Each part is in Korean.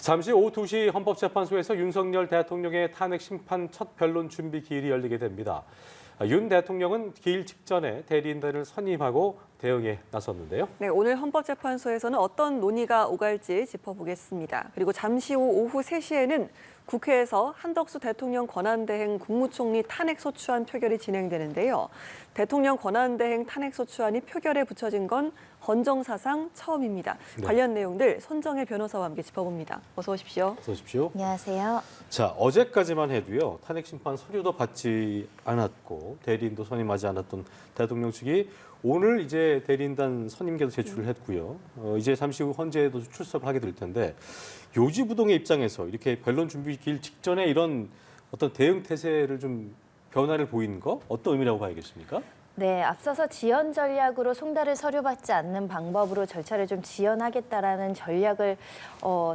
잠시 오후 2시 헌법재판소에서 윤석열 대통령의 탄핵 심판 첫 변론 준비 기일이 열리게 됩니다. 윤 대통령은 기일 직전에 대리인단을 선임하고 대응에 나섰는데요. 네, 오늘 헌법재판소에서는 어떤 논의가 오갈지 짚어보겠습니다. 그리고 잠시 후 오후 3시에는 국회에서 한덕수 대통령 권한대행 국무총리 탄핵소추안 표결이 진행되는데요. 대통령 권한대행 탄핵소추안이 표결에 붙여진 건 헌정사상 처음입니다. 네. 관련 내용들 손정혜 변호사와 함께 짚어봅니다. 어서 오십시오. 어서 오십시오. 안녕하세요. 자, 어제까지만 해도요. 탄핵 심판 서류도 받지 않았고 대리인도 선임하지 않았던 대통령 측이 오늘 이제 대리인단 선임계도 제출을 했고요. 이제 잠시 후 헌재에도 출석을 하게 될 텐데 요지부동의 입장에서 이렇게 변론 준비 길 직전에 이런 어떤 대응 태세를 좀 변화를 보이는 거 어떤 의미라고 봐야겠습니까? 네, 앞서서 지연 전략으로 송달을 서류받지 않는 방법으로 절차를 좀 지연하겠다라는 전략을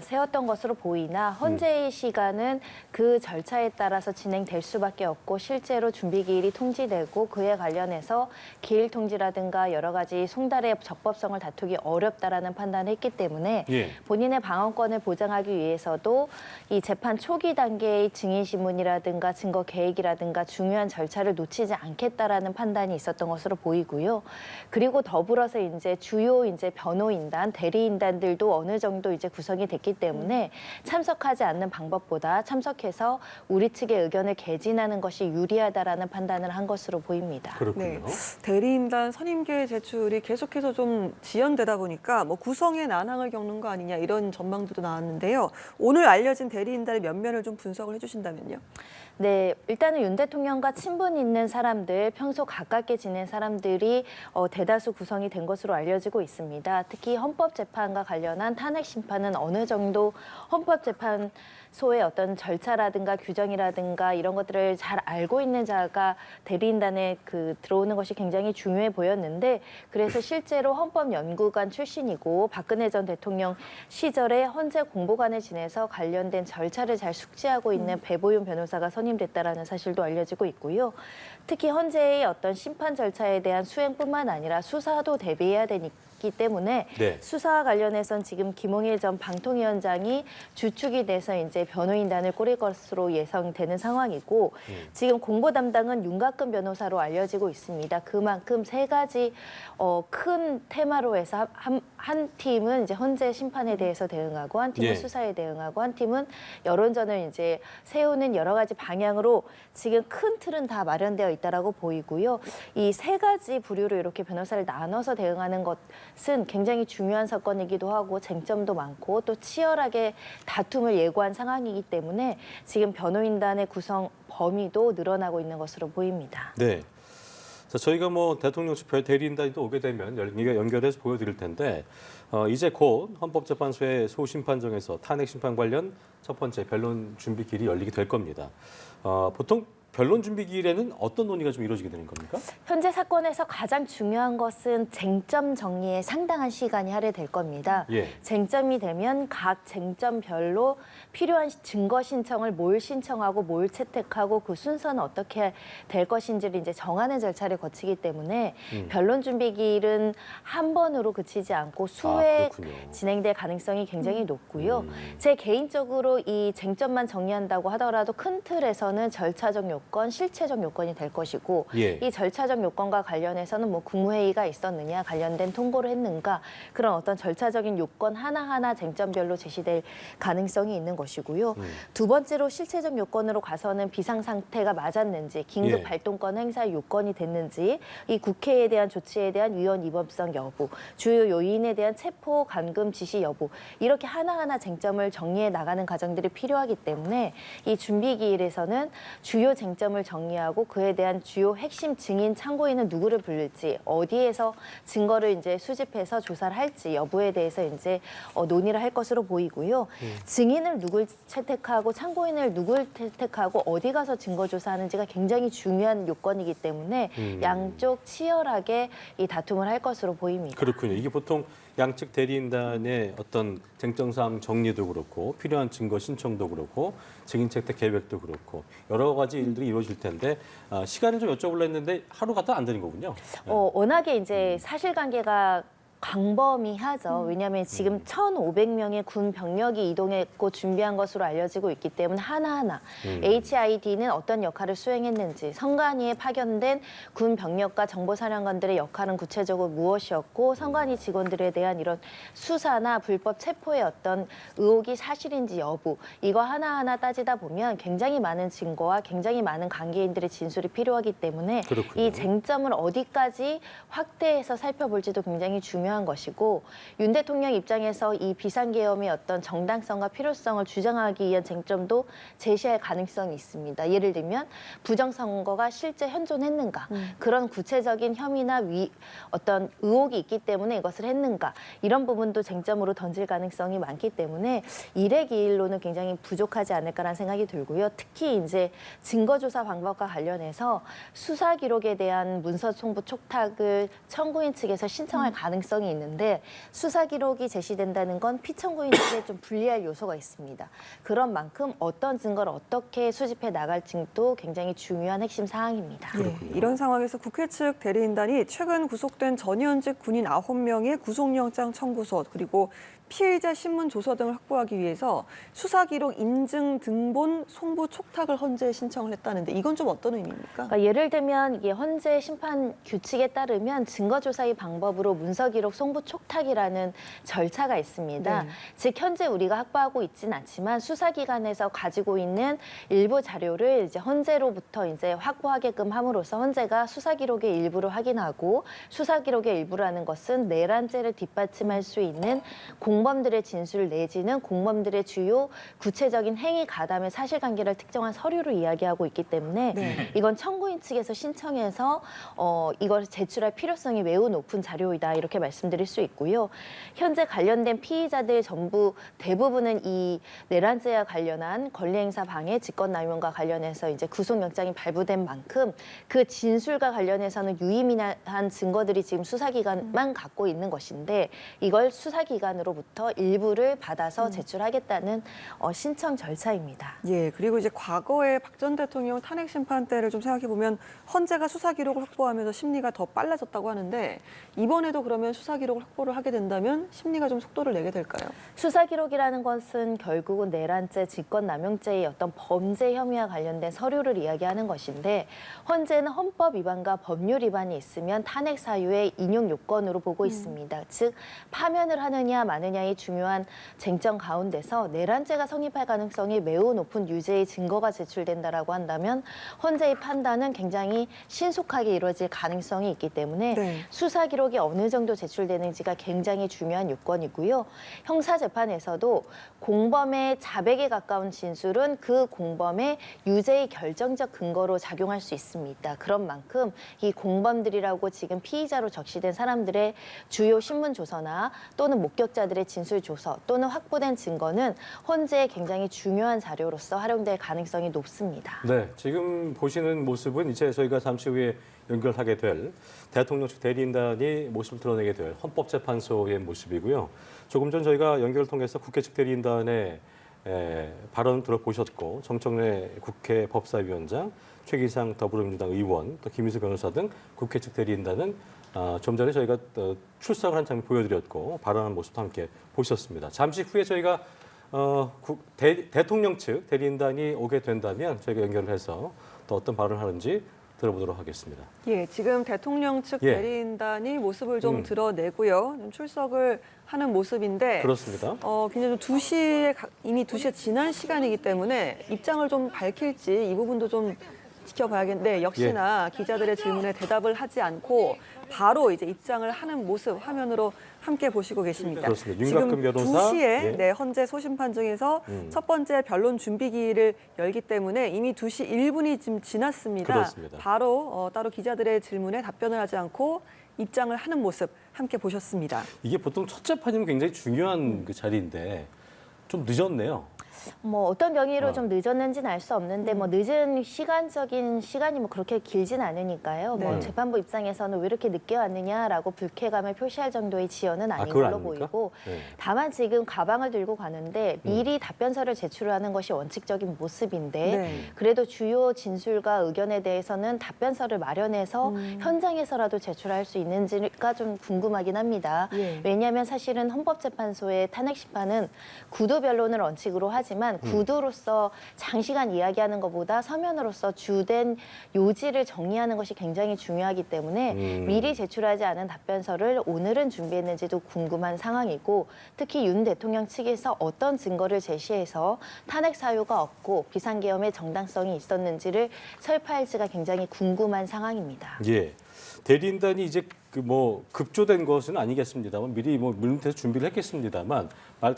세웠던 것으로 보이나 헌재의 시간은 그 절차에 따라서 진행될 수밖에 없고 실제로 준비 기일이 통지되고 그에 관련해서 기일 통지라든가 여러 가지 송달의 적법성을 다투기 어렵다라는 판단을 했기 때문에 본인의 방어권을 보장하기 위해서도 이 재판 초기 단계의 증인 신문이라든가 증거 계획이라든가 중요한 절차를 놓치지 않겠다라는 판단이 있었던 것으로 보이고요. 그리고 더불어서 이제 주요 변호인단, 대리인단들도 어느 정도 이제 구성이 됐기 때문에 참석하지 않는 방법보다 참석해서 우리 측의 의견을 개진하는 것이 유리하다라는 판단을 한 것으로 보입니다. 그렇군요. 네, 대리인단 선임계 제출이 계속해서 좀 지연되다 보니까 구성에 난항을 겪는 거 아니냐 이런 전망도 나왔는데요. 오늘 알려진 대리인단의 면면을 좀 분석을 해주신다면요. 네, 일단은 윤 대통령과 친분 있는 사람들, 평소 가깝게 지낸 사람들이 대다수 구성이 된 것으로 알려지고 있습니다. 특히 헌법재판과 관련한 탄핵 심판은 어느 정도 헌법재판소의 어떤 절차라든가 규정이라든가 이런 것들을 잘 알고 있는 자가 대리인단에 들어오는 것이 굉장히 중요해 보였는데 그래서 실제로 헌법연구관 출신이고 박근혜 전 대통령 시절에 헌재 공보관을 지내서 관련된 절차를 잘 숙지하고 있는 배보윤 변호사가 선임됐다라는 사실도 알려지고 있고요. 특히 헌재의 어떤 심판 절차에 대한 수행뿐만 아니라 수사도 대비해야 되기 때문에 수사와 관련해서는 지금 김홍일 전 방통위원장이 주축이 돼서 이제 변호인단을 꾸릴 것으로 예상되는 상황이고 지금 공보 담당은 윤곽근 변호사로 알려지고 있습니다. 그만큼 세 가지 큰 테마로 해서 한 팀은 이제 헌재 심판에 대해서 대응하고 한 팀은 수사에 대응하고 한 팀은 여론전을 이제 세우는 여러 가지 방향으로 지금 큰 틀은 다 마련되어 있다라고 보이고요. 이 세 가지 부류로 이렇게 변호사를 나눠서 대응하는 것은 굉장히 중요한 사건이기도 하고 쟁점도 많고 또 치열하게 다툼을 예고한 상황이기 때문에 지금 변호인단의 구성 범위도 늘어나고 있는 것으로 보입니다. 네. 자, 저희가 대통령 측 대리인단이 또 오게 되면 연결해서 보여드릴 텐데 이제 곧 헌법재판소의 소심판정에서 탄핵 심판 관련 첫 번째 변론 준비 기일이 열리게 될 겁니다. 보통 변론 준비 기일에는 어떤 논의가 좀 이루어지게 되는 겁니까? 현재 사건에서 가장 중요한 것은 쟁점 정리에 상당한 시간이 할애될 겁니다. 쟁점이 되면 각 쟁점별로 필요한 증거 신청을 뭘 신청하고 뭘 채택하고 그 순서는 어떻게 될 것인지를 이제 정하는 절차를 거치기 때문에 변론 준비 기일은 한 번으로 그치지 않고 수회 진행될 가능성이 굉장히 높고요. 제 개인적으로 이 쟁점만 정리한다고 하더라도 큰 틀에서는 절차적 요건, 실체적 요건이 될 것이고 이 절차적 요건과 관련해서는 국무회의가 있었느냐, 관련된 통보를 했는가 그런 어떤 절차적인 요건 하나하나 쟁점별로 제시될 가능성이 있는 것이고요. 두 번째로 실체적 요건으로 가서는 비상상태가 맞았는지, 긴급 발동권 행사 요건이 됐는지, 이 국회에 대한 조치에 대한 위헌 위법성 여부, 주요 요인에 대한 체포, 감금 지시 여부 이렇게 하나하나 쟁점을 정리해 나가는 과정들이 필요하기 때문에 이 준비 기일에서는 주요 쟁점을 정리하고 그에 대한 주요 핵심 증인 참고인은 누구를 부를지 어디에서 증거를 이제 수집해서 조사를 할지 여부에 대해서 이제 논의를 할 것으로 보이고요. 증인을 누굴 채택하고 참고인을 누굴 채택하고 어디 가서 증거 조사하는지가 굉장히 중요한 요건이기 때문에 양쪽 치열하게 이 다툼을 할 것으로 보입니다. 그렇군요. 이게 보통 양측 대리인단의 어떤 쟁점사항 정리도 그렇고 필요한 증거 신청도 그렇고 증인 채택 계획도 그렇고 여러 가지 일들이 이루어질 텐데 시간을 좀 여쭤보려 했는데 하루 갔다 안 되는 거군요. 워낙에 이제 사실관계가 광범위하죠. 왜냐하면 지금 1,500명의 군 병력이 이동했고 준비한 것으로 알려지고 있기 때문에 하나하나 HID는 어떤 역할을 수행했는지, 선관위에 파견된 군 병력과 정보사령관들의 역할은 구체적으로 무엇이었고, 선관위 직원들에 대한 이런 수사나 불법 체포의 어떤 의혹이 사실인지 여부, 이거 하나하나 따지다 보면 굉장히 많은 증거와 굉장히 많은 관계인들의 진술이 필요하기 때문에 그렇군요. 이 쟁점을 어디까지 확대해서 살펴볼지도 굉장히 중요한 것이고, 윤 대통령 입장에서 이 비상계엄의 어떤 정당성과 필요성을 주장하기 위한 쟁점도 제시할 가능성이 있습니다. 예를 들면 부정선거가 실제 현존했는가, 그런 구체적인 혐의나 어떤 의혹이 있기 때문에 이것을 했는가, 이런 부분도 쟁점으로 던질 가능성이 많기 때문에 일회기일로는 굉장히 부족하지 않을까라는 생각이 들고요. 특히 이제 증거조사 방법과 관련해서 수사 기록에 대한 문서 송부 촉탁을 청구인 측에서 신청할 가능성이 있는데, 수사 기록이 제시된다는 건 피청구인 측에 좀 불리할 요소가 있습니다. 그런 만큼 어떤 증거를 어떻게 수집해 나갈지도 굉장히 중요한 핵심 사항입니다. 이런 상황에서 국회 측 대리인단이 최근 구속된 전현직 군인 9명의 구속영장 청구서, 그리고 피의자 신문 조서 등을 확보하기 위해서 수사 기록 인증 등본 송부 촉탁을 헌재 신청을 했다는데, 이건 좀 어떤 의미입니까? 그러니까 예를 들면 이게 헌재 심판 규칙에 따르면 증거조사의 방법으로 문서기록 송부 촉탁이라는 절차가 있습니다. 네. 즉 현재 우리가 확보하고 있지는 않지만 수사기관에서 가지고 있는 일부 자료를 이제 헌재로부터 이제 확보하게끔 함으로써 헌재가 수사기록의 일부를 확인하고, 수사기록의 일부라는 것은 내란죄를 뒷받침할 수 있는 공범들의 진술 내지는 공범들의 주요 구체적인 행위 가담의 사실관계를 특정한 서류를 이야기하고 있기 때문에 네. 이건 청구인 측에서 신청해서 이걸 제출할 필요성이 매우 높은 자료이다, 이렇게 말씀드릴 수 있고요. 현재 관련된 피의자들 전부 대부분은 이 내란죄와 관련한 권리행사 방해, 직권남용과 관련해서 이제 구속영장이 발부된 만큼 그 진술과 관련해서는 유의미한 증거들이 지금 수사기관만 갖고 있는 것인데, 이걸 수사기관으로부터 일부를 받아서 제출하겠다는 신청 절차입니다. 예, 그리고 이제 과거에 박 전 대통령 탄핵 심판 때를 좀 생각해 보면 헌재가 수사 기록을 확보하면서 심리가 더 빨라졌다고 하는데, 이번에도 그러면 수사 기록을 확보를 하게 된다면 심리가 좀 속도를 내게 될까요? 수사 기록이라는 것은 결국은 내란죄, 직권남용죄의 어떤 범죄 혐의와 관련된 서류를 이야기하는 것인데, 헌재는 헌법 위반과 법률 위반이 있으면 탄핵 사유의 인용 요건으로 보고 있습니다. 즉 파면을 하느냐 마느냐의 중요한 쟁점 가운데서 내란죄가 성립할 가능성이 매우 높은 유죄의 증거가 제출된다라고 한다면 헌재의 판단은 굉장히 신속하게 이루어질 가능성이 있기 때문에 네. 수사 기록이 어느 정도 제출되는지가 굉장히 중요한 요건이고요. 형사재판에서도 공범의 자백에 가까운 진술은 그 공범의 유죄의 결정적 근거로 작용할 수 있습니다. 그런 만큼 이 공범들이라고 지금 피의자로 적시된 사람들의 주요 신문 조서나 또는 목격자들의 진술 조서 또는 확보된 증거는 헌재에 굉장히 중요한 자료로서 활용될 가능성이 높습니다. 네, 지금 보시는 모습은 이제 저희가 잠시 후에 연결하게 될 대통령 측 대리인단이 모습을 드러내게 될 헌법재판소의 모습이고요. 조금 전 저희가 연결을 통해서 국회 측 대리인단의 발언 들어보셨고, 정청래 국회 법사위원장, 최기상 더불어민주당 의원, 또 김희수 변호사 등 국회 측 대리인단은 좀 전에 저희가 출석을 한 장면 보여드렸고 발언한 모습도 함께 보셨습니다. 잠시 후에 저희가 대통령 측 대리인단이 오게 된다면 저희가 연결을 해서 또 어떤 발언을 하는지 들어보도록 하겠습니다. 예, 지금 대통령 측 예. 대리인단이 모습을 좀 드러내고요. 좀 출석을 하는 모습인데, 그렇습니다. 굉장히 좀 2시에 이미 2시에 지난 시간이기 때문에 입장을 좀 밝힐지 이 부분도 좀 지켜봐야겠는데, 역시나 기자들의 질문에 대답을 하지 않고 바로 이제 입장을 하는 모습 화면으로 함께 보시고 계십니다. 그렇습니다. 지금 윤곽근 변호사. 2시에 예. 네, 헌재 소심판 중에서 첫 번째 변론 준비기를 열기 때문에 이미 2시 1분이 지금 지났습니다. 그렇습니다. 바로 따로 기자들의 질문에 답변을 하지 않고 입장을 하는 모습 함께 보셨습니다. 이게 보통 첫 재판이면 굉장히 중요한 그 자리인데 좀 늦었네요. 뭐 어떤 명의로 좀 늦었는지는 알 수 없는데 뭐 늦은 시간적인 시간이 뭐 그렇게 길진 않으니까요. 뭐 네. 재판부 입장에서는 왜 이렇게 늦게 왔느냐라고 불쾌감을 표시할 정도의 지연은 아닌 그건 걸로 아닙니까? 보이고 네. 다만 지금 가방을 들고 가는데 미리 답변서를 제출하는 것이 원칙적인 모습인데 네. 그래도 주요 진술과 의견에 대해서는 답변서를 마련해서 현장에서라도 제출할 수 있는지가 좀 궁금하긴 합니다. 예. 왜냐하면 사실은 헌법재판소의 탄핵 심판은 구두 변론을 원칙으로 하지만 구두로서 장시간 이야기하는 것보다 서면으로서 주된 요지를 정리하는 것이 굉장히 중요하기 때문에 미리 제출하지 않은 답변서를 오늘은 준비했는지도 궁금한 상황이고 특히 윤 대통령 측에서 어떤 증거를 제시해서 탄핵 사유가 없고 비상계엄의 정당성이 있었는지를 설파할지가 굉장히 궁금한 상황입니다. 예. 대리인단이 이제 그 뭐 급조된 것은 아니겠습니다만 미리 뭐 물밑에서 준비를 했겠습니다만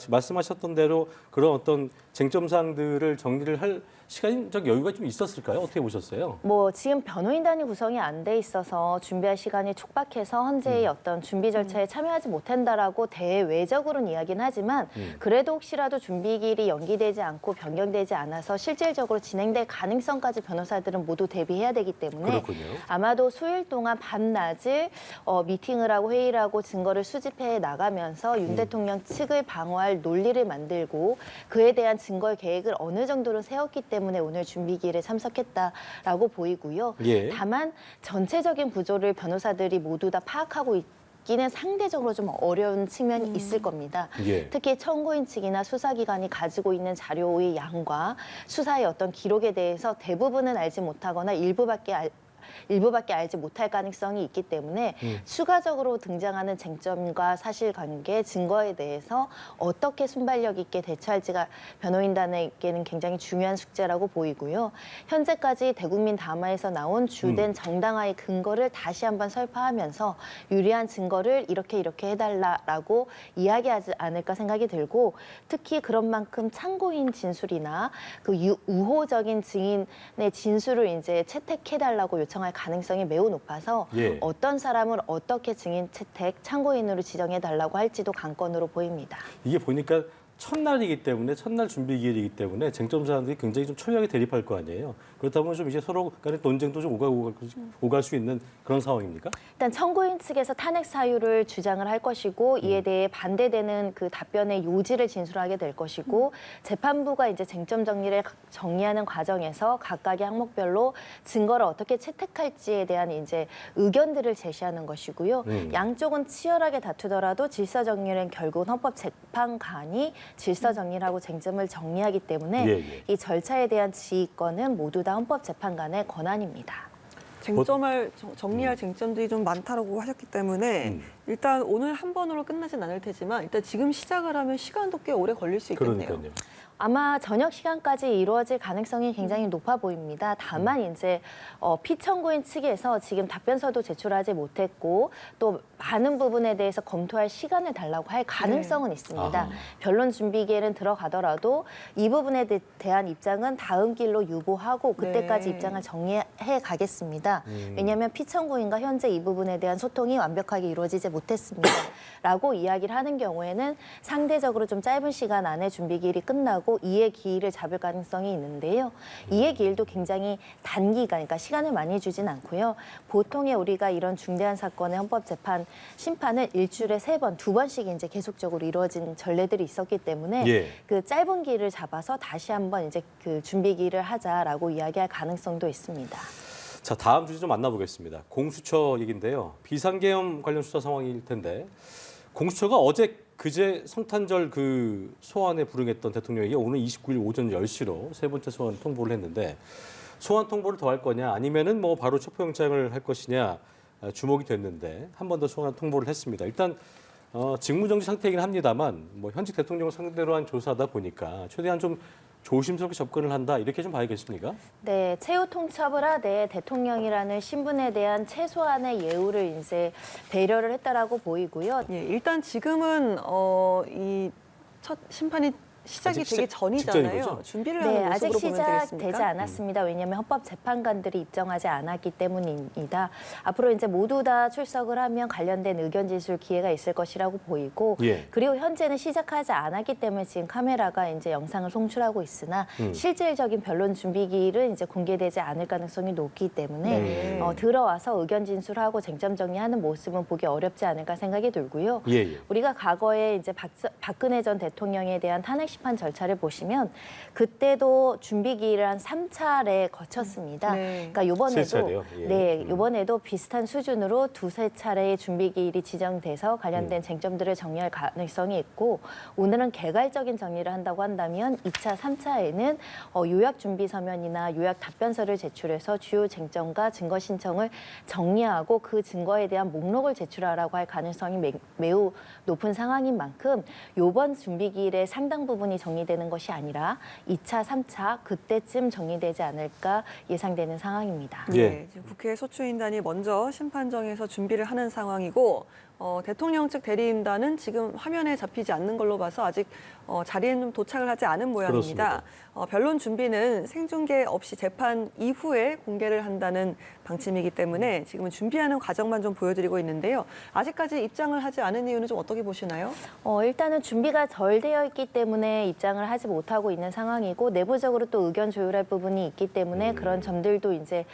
말씀하셨던 대로 그런 어떤 쟁점 사항들을 정리를 할 시간적 여유가 좀 있었을까요? 어떻게 보셨어요? 뭐 지금 변호인단이 구성이 안 돼 있어서 준비할 시간이 촉박해서 헌재의 어떤 준비 절차에 참여하지 못한다라고 대외적으로는 이야기는 하지만 그래도 혹시라도 준비일이 연기되지 않고 변경되지 않아서 실질적으로 진행될 가능성까지 변호사들은 모두 대비해야 되기 때문에 그렇군요. 아마도 수일 동안 밤낮을 미팅을 하고 회의를 하고 증거를 수집해 나가면서 윤 대통령 측을 방어할 논리를 만들고 그에 대한 증거 계획을 어느 정도로 세웠기 때문에 오늘 준비기일에 참석했다라고 보이고요. 예. 다만 전체적인 구조를 변호사들이 모두 다 파악하고 있기는 상대적으로 좀 어려운 측면이 있을 겁니다. 예. 특히 청구인 측이나 수사기관이 가지고 있는 자료의 양과 수사의 어떤 기록에 대해서 대부분은 알지 못하거나 일부밖에 알지 못할 가능성이 있기 때문에 추가적으로 등장하는 쟁점과 사실관계, 증거에 대해서 어떻게 순발력 있게 대처할지가 변호인단에게는 굉장히 중요한 숙제라고 보이고요. 현재까지 대국민 담화에서 나온 주된 정당화의 근거를 다시 한번 설파하면서 유리한 증거를 이렇게 해달라라고 이야기하지 않을까 생각이 들고 특히 그런 만큼 참고인 진술이나 그 우호적인 증인의 진술을 이제 채택해달라고 요청할 가능성이 매우 높아서 예. 어떤 사람을 어떻게 증인 채택, 참고인으로 지정해달라고 할지도 관건으로 보입니다. 이게 보니까 첫날이기 때문에 첫날 준비 기일이기 때문에 쟁점 사항들이 굉장히 좀 첨예하게 대립할 거 아니에요. 그렇다 보면 좀 이제 서로 간의 논쟁도 좀 오갈 수 있는 그런 상황입니까? 일단 청구인 측에서 탄핵 사유를 주장을 할 것이고 이에 대해 반대되는 그 답변의 요지를 진술하게 될 것이고 재판부가 이제 쟁점 정리를 정리하는 과정에서 각각의 항목별로 증거를 어떻게 채택할지에 대한 이제 의견들을 제시하는 것이고요. 양쪽은 치열하게 다투더라도 질서 정리는 결국 헌법재판관이 질서 정리를 하고 쟁점을 정리하기 때문에 예. 이 절차에 대한 지휘권은 모두 다 헌법재판관의 권한입니다. 정리할 쟁점들이 좀 많다라고 하셨기 때문에 일단 오늘 한 번으로 끝나진 않을 테지만 일단 지금 시작을 하면 시간도 꽤 오래 걸릴 수 있겠네요. 그러니까요. 아마 저녁 시간까지 이루어질 가능성이 굉장히 높아 보입니다. 다만 이제 피청구인 측에서 지금 답변서도 제출하지 못했고 또 많은 부분에 대해서 검토할 시간을 달라고 할 가능성은 있습니다. 변론 준비 기일은 들어가더라도 이 부분에 대한 입장은 다음 길로 유보하고 그때까지 네. 입장을 정리해 가겠습니다. 왜냐하면 피청구인과 현재 이 부분에 대한 소통이 완벽하게 이루어지지 못했습니다. 라고 이야기를 하는 경우에는 상대적으로 좀 짧은 시간 안에 준비 기일이 끝나고 이해 기일을 잡을 가능성이 있는데요. 이해 기일도 굉장히 단기간, 그러니까 시간을 많이 주진 않고요. 보통의 우리가 이런 중대한 사건의 헌법재판 심판은 일주일에 3번, 2번씩 이제 계속적으로 이루어진 전례들이 있었기 때문에 예. 그 짧은 기일을 잡아서 다시 한번 이제 그 준비 기일을 하자라고 이야기할 가능성도 있습니다. 자, 다음 주제 좀 만나보겠습니다. 공수처 얘기인데요. 비상계엄 관련 수사 상황일 텐데 공수처가 그제 성탄절 그 소환에 불응했던 대통령에게 오늘 29일 오전 10시로 세 번째 소환 통보를 했는데 소환 통보를 더 할 거냐 아니면은 뭐 바로 체포영장을 할 것이냐 주목이 됐는데 한 번 더 소환 통보를 했습니다. 일단 직무정지 상태이긴 합니다만 뭐 현직 대통령을 상대로 한 조사다 보니까 최대한 좀 조심스럽게 접근을 한다 이렇게 좀 봐야겠습니까? 네, 최후 통첩을 하되 대통령이라는 신분에 대한 최소한의 예우를 이제 배려를 했다라고 보이고요. 예, 일단 지금은 이 첫 심판이 시작이 아직 되기 전이잖아요. 직전인 거죠? 준비를 네, 하는 아직 모습으로 보면 시작되지 되겠습니까? 않았습니다. 왜냐하면 헌법재판관들이 입정하지 않았기 때문입니다. 앞으로 이제 모두 다 출석을 하면 관련된 의견 진술 기회가 있을 것이라고 보이고, 예. 그리고 현재는 시작하지 않았기 때문에 지금 카메라가 이제 영상을 송출하고 있으나 실질적인 변론 준비기일은 이제 공개되지 않을 가능성이 높기 때문에 들어와서 의견 진술하고 쟁점 정리하는 모습은 보기 어렵지 않을까 생각이 들고요. 예, 예. 우리가 과거에 이제 박근혜 전 대통령에 대한 탄핵 심판 절차를 보시면 그때도 준비 기일을 한 3차례 거쳤습니다. 네. 그러니까 이번에도 세 차례요? 예. 네, 이번에도 비슷한 수준으로 두세 차례의 준비 기일이 지정돼서 관련된 쟁점들을 정리할 가능성이 있고, 오늘은 개괄적인 정리를 한다고 한다면 2차, 3차에는 요약 준비 서면이나 요약 답변서를 제출해서 주요 쟁점과 증거 신청을 정리하고 그 증거에 대한 목록을 제출하라고 할 가능성이 매우 높은 상황인 만큼 이번 준비 기일의 상당 부분이 정리되는 것이 아니라 2차, 3차 그때쯤 정리되지 않을까 예상되는 상황입니다. 예. 네, 지금 국회 소추인단이 먼저 심판정에서 준비를 하는 상황이고, 대통령 측 대리인단은 지금 화면에 잡히지 않는 걸로 봐서 아직 자리에는 좀 도착을 하지 않은 모양입니다. 변론 준비는 생중계 없이 재판 이후에 공개를 한다는 방침이기 때문에 지금은 준비하는 과정만 좀 보여드리고 있는데요. 아직까지 입장을 하지 않은 이유는 좀 어떻게 보시나요? 일단은 준비가 덜 되어 있기 때문에 입장을 하지 못하고 있는 상황이고, 내부적으로 또 의견 조율할 부분이 있기 때문에 그런 점들도 이제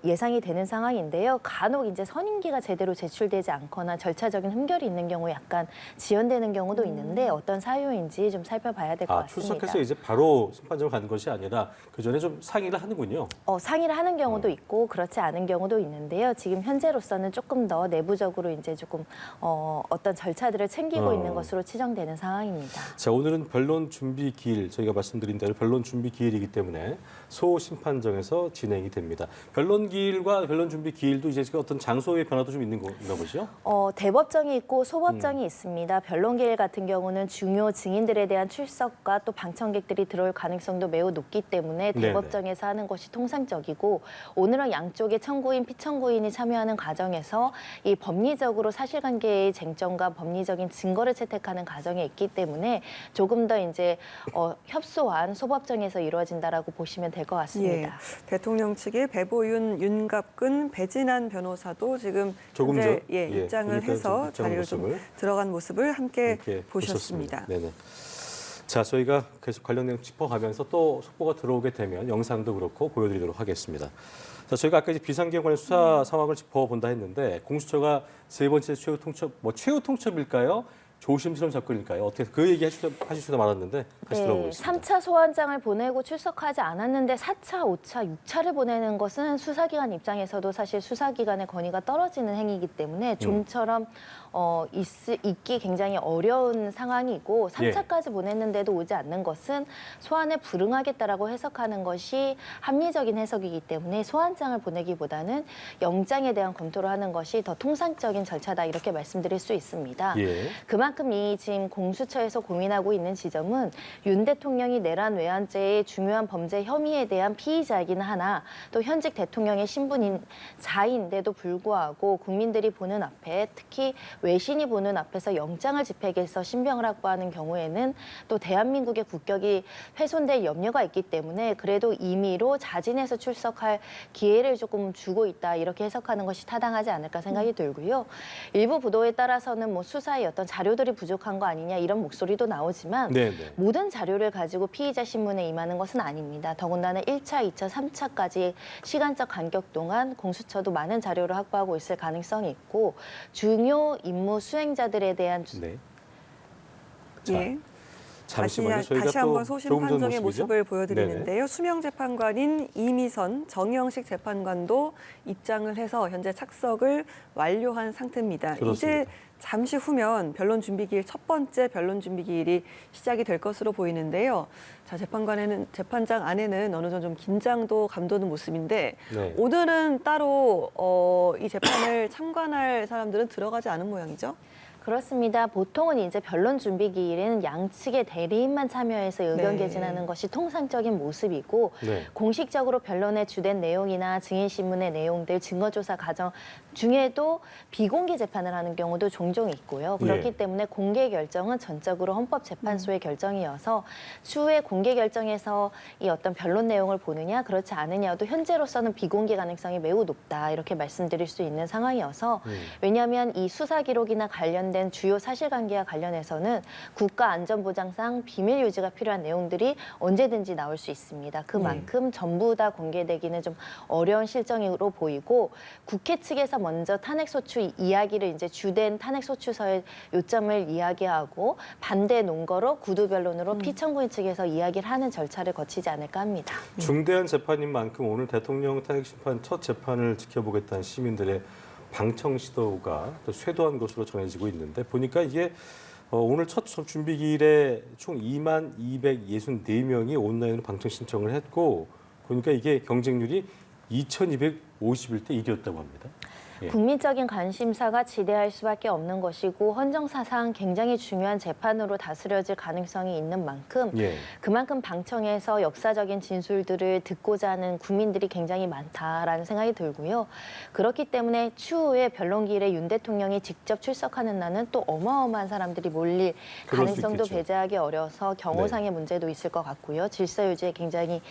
예상이 되는 상황인데요. 간혹 이제 선임기가 제대로 제출되지 않거나 절차적인 흠결이 있는 경우 약간 지연되는 경우도 있는데 어떤 사유인지 좀 살펴봐야 될 것 같습니다. 출석해서 이제 바로 심판정을 가는 것이 아니라 그 전에 좀 상의를 하는군요. 상의를 하는 경우도 있고 그렇지 않은 경우도 있는데요. 지금 현재로서는 조금 더 내부적으로 이제 조금 어떤 절차들을 챙기고 있는 것으로 치정되는 상황입니다. 자, 오늘은 변론 준비 기일, 저희가 말씀드린 대로 변론 준비 기일이기 때문에 소심판정에서 진행이 됩니다. 변론 기일과 변론 준비 기일도 이제 어떤 장소의 변화도 좀 있는 건가 보죠? 대법정이 있고 소법정이 있습니다. 변론기일 같은 경우는 중요 증인들에 대한 출석과 또 방청객들이 들어올 가능성도 매우 높기 때문에 대법정에서 하는 것이 통상적이고, 오늘은 양쪽의 청구인, 피청구인이 참여하는 과정에서 이 법리적으로 사실관계의 쟁점과 법리적인 증거를 채택하는 과정에 있기 때문에 조금 더 이제 협소한 소법정에서 이루어진다라고 보시면 될 것 같습니다. 예, 대통령 측의 배보윤, 윤갑근, 배진환 변호사도 지금 조금 현재 전, 입장을 그러니까 해서 입장 자리를 모습을 좀 들어간 모습을 함께 이렇게 보셨습니다. 네네. 자, 저희가 계속 관련 내용 짚어가면서 또 속보가 들어오게 되면 영상도 그렇고 보여드리도록 하겠습니다. 자, 저희가 아까 이제 비상계엄 관련 수사 상황을 짚어본다 했는데, 공수처가 세 번째 최후 통첩, 최후 통첩일까요? 조심스러운 접근일까요? 어떻게 그 얘기 하시다 말았는데 다시 들어보겠습니다. 3차 소환장을 보내고 출석하지 않았는데 4차, 5차, 6차를 보내는 것은 수사기관 입장에서도 사실 수사기관의 권위가 떨어지는 행위이기 때문에 좀처럼 있기 굉장히 어려운 상황이고, 3차까지 보냈는데도 오지 않는 것은 소환에 불응하겠다라고 해석하는 것이 합리적인 해석이기 때문에 소환장을 보내기보다는 영장에 대한 검토를 하는 것이 더 통상적인 절차다, 이렇게 말씀드릴 수 있습니다. 예. 그만큼 이 지금 공수처에서 고민하고 있는 지점은 윤 대통령이 내란 외환죄의 중요한 범죄 혐의에 대한 피의자이긴 하나 또 현직 대통령의 신분인 자인데도 불구하고 국민들이 보는 앞에, 특히 외신이 보는 앞에서 영장을 집행해서 신병을 확보하는 경우에는 또 대한민국의 국격이 훼손될 염려가 있기 때문에 그래도 임의로 자진해서 출석할 기회를 조금 주고 있다, 이렇게 해석하는 것이 타당하지 않을까 생각이 들고요. 일부 보도에 따라서는 뭐 수사의 어떤 자료들이 부족한 거 아니냐, 이런 목소리도 나오지만 모든 자료를 가지고 피의자 신문에 임하는 것은 아닙니다. 더군다나 1차, 2차, 3차까지 시간적 간격 동안 공수처도 많은 자료를 확보하고 있을 가능성이 있고, 중요 임무 수행자들에 대한 예. 잠시만요. 다시 한번 소심판정의 모습을 보여드리는데요. 네네. 수명 재판관인 이미선, 정영식 재판관도 입장을 해서 현재 착석을 완료한 상태입니다. 그렇습니다. 이제 잠시 후면 변론 준비 기일 첫 번째 변론 준비 기일이 시작이 될 것으로 보이는데요. 자, 재판장 안에는 어느 정도 좀 긴장도 감도는 모습인데 오늘은 따로 이 재판을 참관할 사람들은 들어가지 않은 모양이죠. 그렇습니다. 보통은 이제 변론 준비 기일에는 양측의 대리인만 참여해서 의견 네. 개진하는 것이 통상적인 모습이고 네. 공식적으로 변론의 주된 내용이나 증인신문의 내용들, 증거조사 과정 중에도 비공개 재판을 하는 경우도 종종 있고요. 그렇기 예. 때문에 공개 결정은 전적으로 헌법재판소의 결정이어서 추후에 공개 결정에서 이 어떤 변론 내용을 보느냐 그렇지 않느냐도 현재로서는 비공개 가능성이 매우 높다 이렇게 말씀드릴 수 있는 상황이어서 왜냐하면 이 수사 기록이나 관련된 주요 사실관계와 관련해서는 국가안전보장상 비밀 유지가 필요한 내용들이 언제든지 나올 수 있습니다. 그만큼 전부 다 공개되기는 좀 어려운 실정으로 보이고 국회 측에서 먼저 탄핵소추 이야기를 이제 주된 탄핵소추서의 요점을 이야기하고 반대 논거로 구두변론으로 피청구인 측에서 이야기를 하는 절차를 거치지 않을까 합니다. 중대한 재판인 만큼 오늘 대통령 탄핵심판 첫 재판을 지켜보겠다는 시민들의 방청 시도가 또 쇄도한 것으로 전해지고 있는데 보니까 이게 오늘 첫 준비기일에 총 2264명이 온라인으로 방청 신청을 했고 보니까 이게 경쟁률이 2251대 1이었다고 합니다. 예. 국민적인 관심사가 지대할 수밖에 없는 것이고 헌정사상 굉장히 중요한 재판으로 다스려질 가능성이 있는 만큼 예. 그만큼 방청에서 역사적인 진술들을 듣고자 하는 국민들이 굉장히 많다라는 생각이 들고요. 그렇기 때문에 추후에 변론기일에 윤 대통령이 직접 출석하는 날은 또 어마어마한 사람들이 몰릴 그럴 수 가능성도 있겠죠. 배제하기 어려서 경호상의 문제도 있을 것 같고요. 질서 유지에 굉장히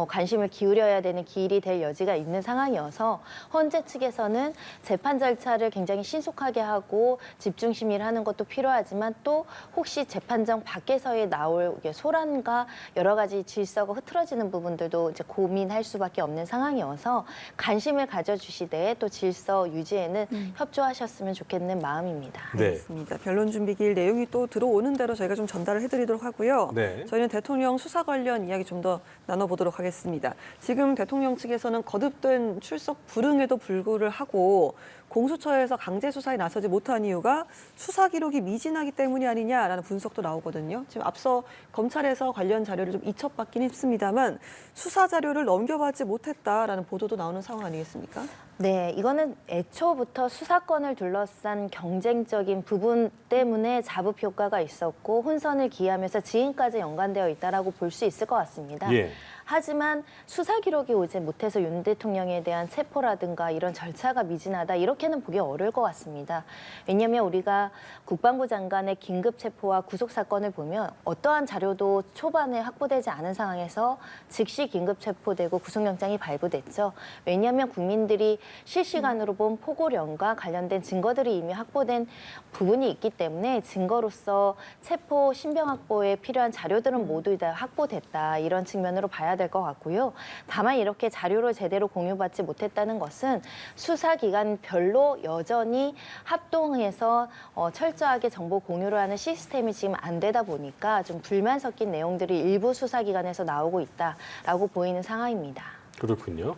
관심을 기울여야 되는 기일이 될 여지가 있는 상황이어서 헌재 측에서는 재판 절차를 굉장히 신속하게 하고 집중 심의를 하는 것도 필요하지만 또 혹시 재판장 밖에서의 나올 소란과 여러 가지 질서가 흐트러지는 부분들도 이제 고민할 수밖에 없는 상황이어서 관심을 가져주시되 또 질서 유지에는 협조하셨으면 좋겠는 마음입니다. 네. 알겠습니다. 변론 준비기일 내용이 또 들어오는 대로 저희가 좀 전달을 해드리도록 하고요. 네. 저희는 대통령 수사 관련 이야기 좀 더 나눠보도록 하겠습니다. 지금 대통령 측에서는 거듭된 출석 불응에도 불구를 하고 공수처에서 강제 수사에 나서지 못한 이유가 수사 기록이 미진하기 때문이 아니냐라는 분석도 나오거든요. 지금 앞서 검찰에서 관련 자료를 좀 이첩받긴 했습니다만 수사 자료를 넘겨받지 못했다라는 보도도 나오는 상황 아니겠습니까? 네, 이거는 애초부터 수사권을 둘러싼 경쟁적인 부분 때문에 자부 효과가 있었고 혼선을 기하면서 지금까지 연관되어 있다라고 볼 수 있을 것 같습니다. 예. 하지만 수사 기록이 오지 못해서 윤 대통령에 대한 체포라든가 이런 절차가 미진하다 이렇게는 보기 어려울 것 같습니다. 왜냐하면 우리가 국방부 장관의 긴급 체포와 구속 사건을 보면 어떠한 자료도 초반에 확보되지 않은 상황에서 즉시 긴급 체포되고 구속영장이 발부됐죠. 왜냐하면 국민들이 실시간으로 본 포고령과 관련된 증거들이 이미 확보된 부분이 있기 때문에 증거로서 체포 신병 확보에 필요한 자료들은 모두 다 확보됐다 이런 측면으로 봐야 될 것 같고요. 다만 이렇게 자료를 제대로 공유받지 못했다는 것은 수사기관별로 여전히 합동해서 철저하게 정보 공유를 하는 시스템이 지금 안 되다 보니까 좀 불만 섞인 내용들이 일부 수사기관에서 나오고 있다라고 보이는 상황입니다. 그렇군요.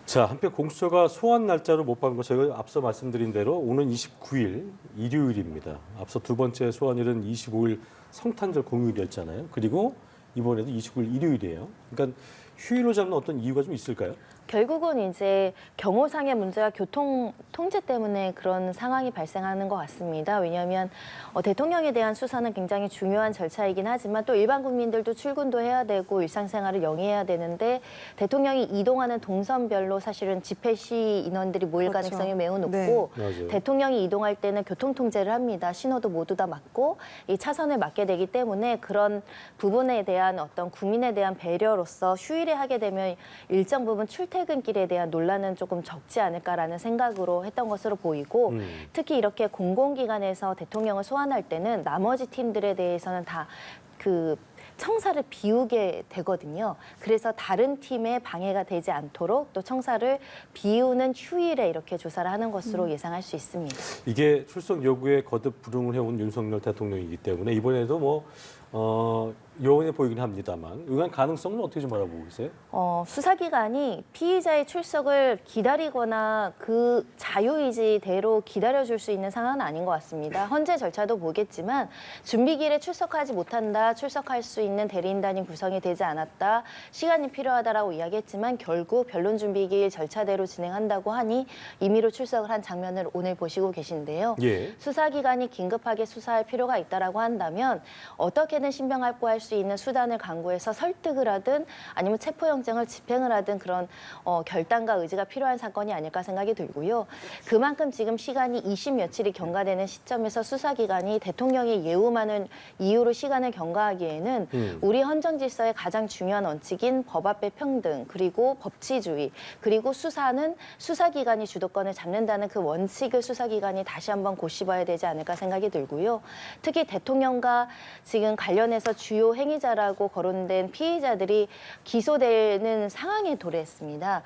자, 한편 공수처가 소환 날짜로 못 박은 거 제가 앞서 말씀드린 대로 오는 29일 일요일입니다. 앞서 두 번째 소환일은 25일 성탄절 공휴일이었잖아요. 그리고 이번에도 29일 일요일이에요. 그러니까 휴일로 잡는 어떤 이유가 좀 있을까요? 결국은 이제 경호상의 문제와 교통 통제 때문에 그런 상황이 발생하는 것 같습니다. 왜냐하면 대통령에 대한 수사는 굉장히 중요한 절차이긴 하지만 또 일반 국민들도 출근도 해야 되고 일상생활을 영위해야 되는데 대통령이 이동하는 동선별로 사실은 집회 시 인원들이 모일 그렇죠. 가능성이 매우 높고 맞아요. 대통령이 이동할 때는 교통 통제를 합니다. 신호도 모두 다 맞고 이 차선을 맞게 되기 때문에 그런 부분에 대한 어떤 국민에 대한 배려로서 휴일에 하게 되면 일정 부분 출퇴근길에 대한 논란은 조금 적지 않을까라는 생각으로 했던 것으로 보이고 특히 이렇게 공공기관에서 대통령을 소환할 때는 나머지 팀들에 대해서는 다 그 청사를 비우게 되거든요. 그래서 다른 팀에 방해가 되지 않도록 또 청사를 비우는 휴일에 이렇게 조사를 하는 것으로 예상할 수 있습니다. 이게 출석 요구에 거듭 불응을 해온 윤석열 대통령이기 때문에 이번에도 요원해 보이긴 합니다만 의한 가능성은 어떻게 좀 알아보고 계세요? 수사기관이 피의자의 출석을 기다리거나 그 자유의지대로 기다려줄 수 있는 상황은 아닌 것 같습니다. 헌재 절차도 보겠지만 준비기일에 출석하지 못한다, 출석할 수 있는 대리인단이 구성이 되지 않았다, 시간이 필요하다라고 이야기했지만 결국 변론 준비기일 절차대로 진행한다고 하니 임의로 출석을 한 장면을 오늘 보시고 계신데요. 예. 수사기관이 긴급하게 수사할 필요가 있다라고 한다면 어떻게든 신병 확보할 수 있는 수단을 강구해서 설득을 하든 아니면 체포영장을 집행을 하든 그런 결단과 의지가 필요한 사건이 아닐까 생각이 들고요. 그만큼 지금 시간이 20여칠이 경과되는 시점에서 수사기관이 대통령이 예우만을 이유로 시간을 경과하기에는 우리 헌정질서의 가장 중요한 원칙인 법 앞의 평등, 그리고 법치주의, 그리고 수사는 수사기관이 주도권을 잡는다는 그 원칙을 수사기관이 다시 한번 고심해야 되지 않을까 생각이 들고요. 특히 대통령과 지금 관련해서 주요 행위자라고 거론된 피의자들이 기소되는 상황에 도래했습니다.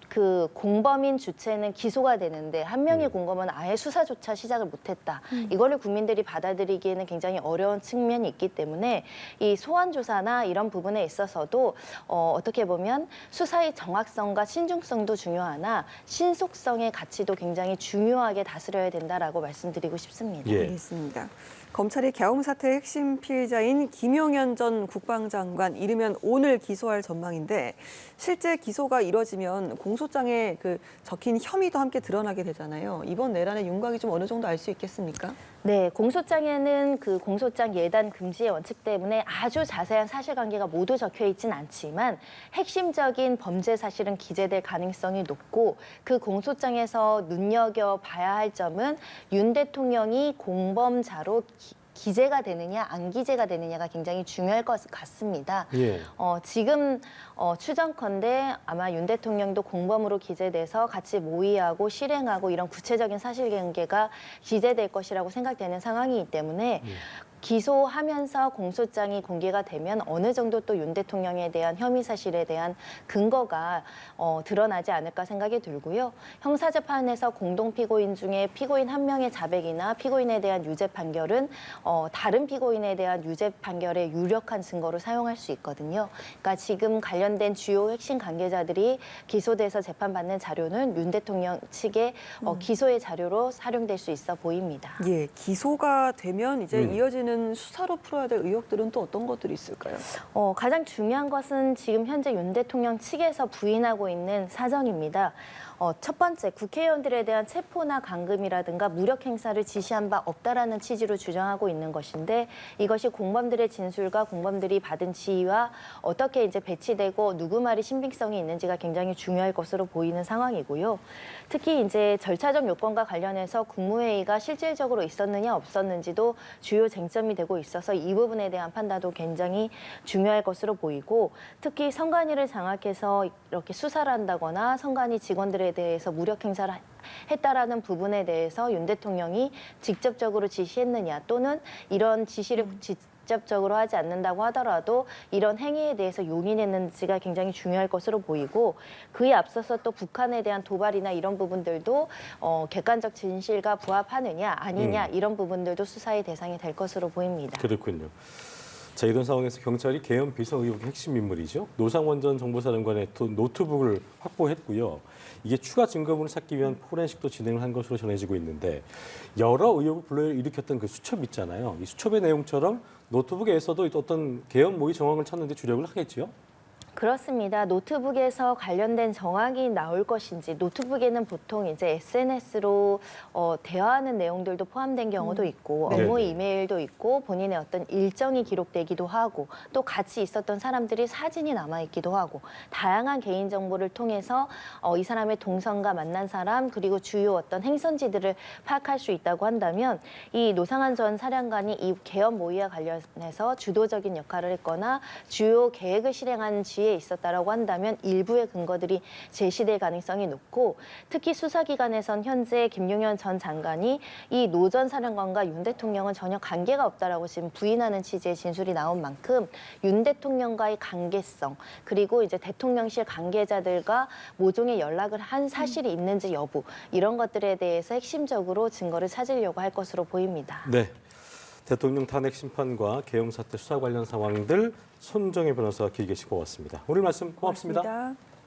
그 공범인 주체는 기소가 되는데 한 명의 공범은 아예 수사조차 시작을 못했다. 이거를 국민들이 받아들이기에는 굉장히 어려운 측면이 있기 때문에 이 소환 조사나 이런 부분에 있어서도 어떻게 보면 수사의 정확성과 신중성도 중요하나 신속성의 가치도 굉장히 중요하게 다스려야 된다라고 말씀드리고 싶습니다. 예. 알겠습니다. 검찰이 계엄 사태의 핵심 피해자인 김용현 전 국방장관 이르면 오늘 기소할 전망인데 실제 기소가 이뤄지면 공소장에 그 적힌 혐의도 함께 드러나게 되잖아요. 이번 내란의 윤곽이 좀 어느 정도 알 수 있겠습니까? 네, 공소장에는 그 공소장 예단 금지의 원칙 때문에 아주 자세한 사실관계가 모두 적혀 있진 않지만 핵심적인 범죄 사실은 기재될 가능성이 높고 그 공소장에서 눈여겨봐야 할 점은 윤 대통령이 공범자로 기재가 되느냐 안 기재가 되느냐가 굉장히 중요할 것 같습니다. 예. 지금 추정컨대 아마 윤 대통령도 공범으로 기재돼서 같이 모의하고 실행하고 이런 구체적인 사실관계가 기재될 것이라고 생각되는 상황이기 때문에 기소하면서 공소장이 공개가 되면 어느 정도 또 윤 대통령에 대한 혐의 사실에 대한 근거가 드러나지 않을까 생각이 들고요. 형사재판에서 공동 피고인 중에 피고인 한 명의 자백이나 피고인에 대한 유죄 판결은 다른 피고인에 대한 유죄 판결의 유력한 증거로 사용할 수 있거든요. 그러니까 지금 관련된 주요 핵심 관계자들이 기소돼서 재판받는 자료는 윤 대통령 측의 기소의 자료로 활용될 수 있어 보입니다. 예, 기소가 되면 이제 이어지는 수사로 풀어야 될 의혹들은 또 어떤 것들이 있을까요? 가장 중요한 것은 지금 현재 윤 대통령 측에서 부인하고 있는 사정입니다. 첫 번째, 국회의원들에 대한 체포나 감금이라든가 무력 행사를 지시한 바 없다라는 취지로 주장하고 있는 것인데 이것이 공범들의 진술과 공범들이 받은 지휘와 어떻게 이제 배치되고 누구 말이 신빙성이 있는지가 굉장히 중요할 것으로 보이는 상황이고요. 특히 이제 절차적 요건과 관련해서 국무회의가 실질적으로 있었느냐 없었는지도 주요 쟁점이 되고 있어서 이 부분에 대한 판단도 굉장히 중요할 것으로 보이고 특히 선관위를 장악해서 이렇게 수사를 한다거나 선관위 직원들에 대해서 무력 행사를 했다라는 부분에 대해서 윤 대통령이 직접적으로 지시했느냐 또는 이런 지시를 직접적으로 하지 않는다고 하더라도 이런 행위에 대해서 용인했는지가 굉장히 중요할 것으로 보이고 그에 앞서서 또 북한에 대한 도발이나 이런 부분들도 객관적 진실과 부합하느냐 아니냐 이런 부분들도 수사의 대상이 될 것으로 보입니다. 그렇군요. 자, 이런 상황에서 경찰이 계엄 비서 의혹의 핵심 인물이죠. 노상원 전 정보사령관의 노트북을 확보했고요. 이게 추가 증거물을 찾기 위한 포렌식도 진행을 한 것으로 전해지고 있는데 여러 의혹을 불러일으켰던 그 수첩 있잖아요. 이 수첩의 내용처럼 노트북에서도 어떤 계엄 모의 정황을 찾는 데 주력을 하겠죠. 그렇습니다. 노트북에서 관련된 정황이 나올 것인지 노트북에는 보통 이제 SNS로 대화하는 내용들도 포함된 경우도 있고 업무 네네. 이메일도 있고 본인의 어떤 일정이 기록되기도 하고 또 같이 있었던 사람들이 사진이 남아있기도 하고 다양한 개인정보를 통해서 이 사람의 동선과 만난 사람 그리고 주요 어떤 행선지들을 파악할 수 있다고 한다면 이 노상환 전 사령관이 이 계엄 모의와 관련해서 주도적인 역할을 했거나 주요 계획을 실행한 지에 있었다라고 한다면 일부의 근거들이 제시될 가능성이 높고 특히 수사기관에선 현재 김용현 전 장관이 이 노 전 사령관과 윤 대통령은 전혀 관계가 없다라고 지금 부인하는 취지의 진술이 나온 만큼 윤 대통령과의 관계성 그리고 이제 대통령실 관계자들과 모종의 연락을 한 사실이 있는지 여부 이런 것들에 대해서 핵심적으로 증거를 찾으려고 할 것으로 보입니다. 네. 대통령 탄핵 심판과 계엄 사태 수사 관련 상황들 손정혜 변호사가 길게 짚어왔습니다. 오늘 말씀 고맙습니다. 고맙습니다.